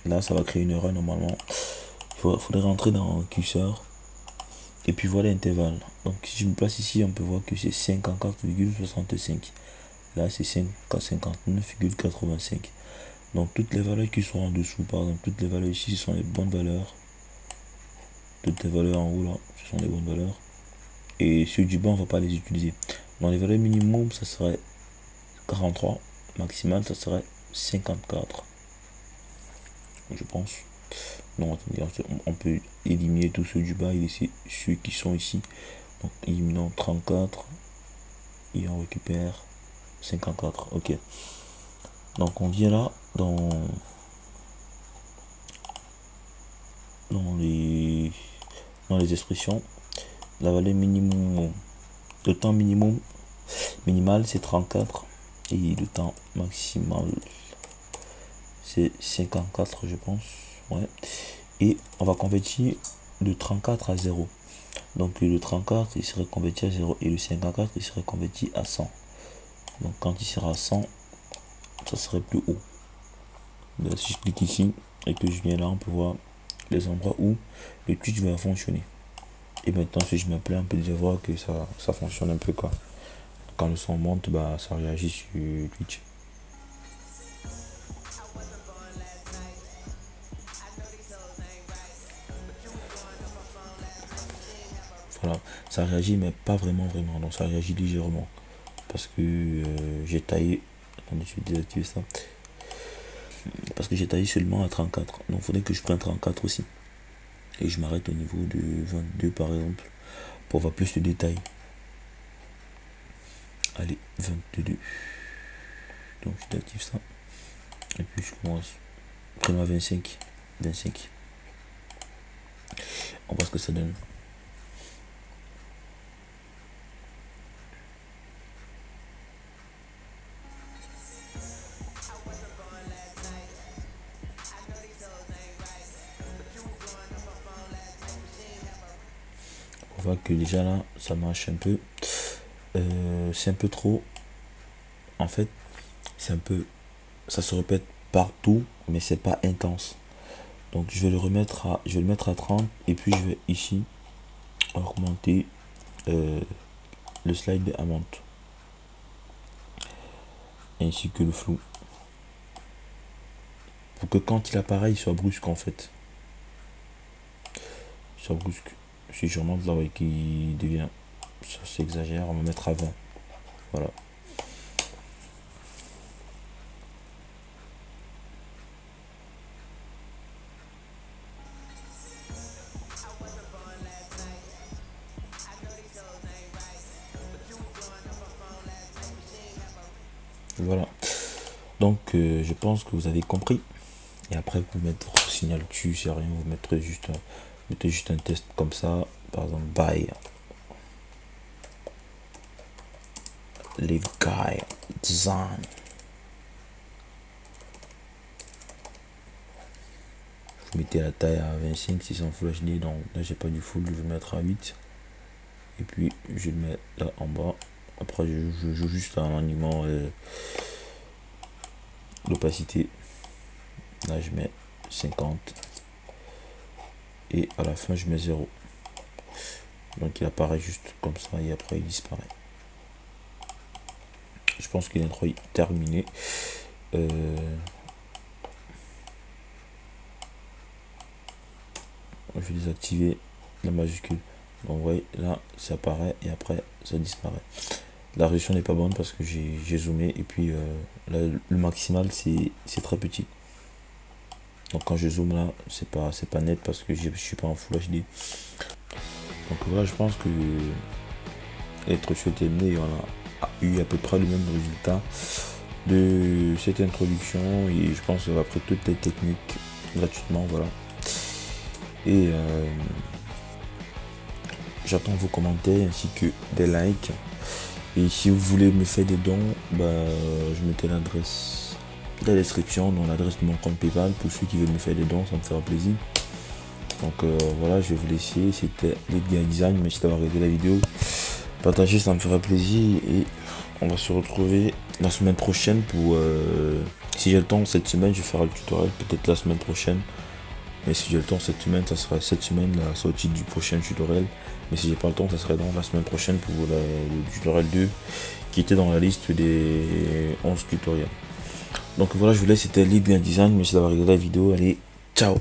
là ça va créer une erreur normalement. Il faudrait rentrer dans curseur et puis voilà l'intervalle. Donc si je me place ici, on peut voir que c'est 54,65. Là c'est 59,85. Donc toutes les valeurs qui sont en dessous, par exemple, toutes les valeurs ici, ce sont les bonnes valeurs. Toutes les valeurs en haut là, ce sont les bonnes valeurs. Et ceux du bas, on va pas les utiliser. Dans les valeurs minimum, ça serait 43. Maximal, ça serait 54. Je pense. Non, attendez, on peut éliminer tous ceux du bas et laisser ceux qui sont ici. Donc, éliminons 34. Et on récupère 54. Ok. Donc, on vient là dans les expressions. La valeur minimum, le temps minimal c'est 34 et le temps maximal c'est 54, je pense. Ouais. Et on va convertir le 34 à 0. Donc le 34 il serait converti à 0 et le 54 il serait converti à 100. Donc quand il sera à 100, ça serait plus haut. Donc, si je clique ici et que je viens là, on peut voir les endroits où le Twitch va fonctionner. Et maintenant si je m'appelle, on peut déjà voir que ça fonctionne un peu quoi. Quand le son monte, bah ça réagit sur Twitch. Voilà, ça réagit mais pas vraiment, donc ça réagit légèrement. Parce que j'ai taillé, attendez, je vais désactiver ça. Parce que j'ai taillé seulement à 34, donc il faudrait que je prenne 34 aussi. Et je m'arrête au niveau de 22 par exemple, pour avoir plus de détails. Allez, 22. Donc je désactive ça. Et puis je commence. Prenons à 25. On voit ce que ça donne. On voit que déjà là, ça marche un peu. C'est un peu trop. En fait, c'est un peu. Ça se répète partout, mais c'est pas intense. Donc je vais le mettre à 30 et puis je vais ici augmenter le slide de amount ainsi que le flou pour que quand il apparaît il soit brusque en fait. Soit brusque. Si je remonte là, ouais, qui devient, ça s'exagère, on va mettre à 20. Voilà. Voilà. Donc je pense que vous avez compris. Et après vous mettre votre signal dessus, c'est rien, vous mettrez juste un test comme ça, par exemple buy live guy design. Vous mettez la taille à 25 si c'est en Full HD, donc là j'ai pas du full, je vais mettre à 8 et puis je le mets là en bas. Après je joue juste en animant l'opacité. Là je mets 50 et à la fin je mets 0. Donc il apparaît juste comme ça et après il disparaît. Je pense qu'il est terminé. Je vais désactiver la majuscule. Donc vous voyez là ça apparaît et après ça disparaît. La résolution n'est pas bonne parce que j'ai zoomé et puis là, le maximal c'est très petit. Donc quand je zoome là c'est pas net parce que je suis pas en Full HD. Donc voilà, je pense que être terminé et on a eu à peu près le même résultat de cette introduction et je pense qu'on a appris toutes les techniques gratuitement. Voilà. Et j'attends vos commentaires ainsi que des likes. Et si vous voulez me faire des dons, bah, je mettais l'adresse dans la description, dans l'adresse de mon compte PayPal. Pour ceux qui veulent me faire des dons, ça me fera plaisir. Donc voilà, je vais vous laisser. C'était Lidguy Design. Merci d'avoir regardé la vidéo. Partagez, ça me fera plaisir. Et on va se retrouver la semaine prochaine pour... si j'ai le temps cette semaine, je ferai le tutoriel. Peut-être la semaine prochaine. Mais si j'ai le temps cette semaine, ça sera cette semaine la sortie du prochain tutoriel. Mais si j'ai pas le temps, ça serait dans la semaine prochaine pour le tutoriel 2 qui était dans la liste des 11 tutoriels. Donc voilà, je vous laisse, c'était Lead Design. Merci d'avoir regardé la vidéo. Allez, ciao.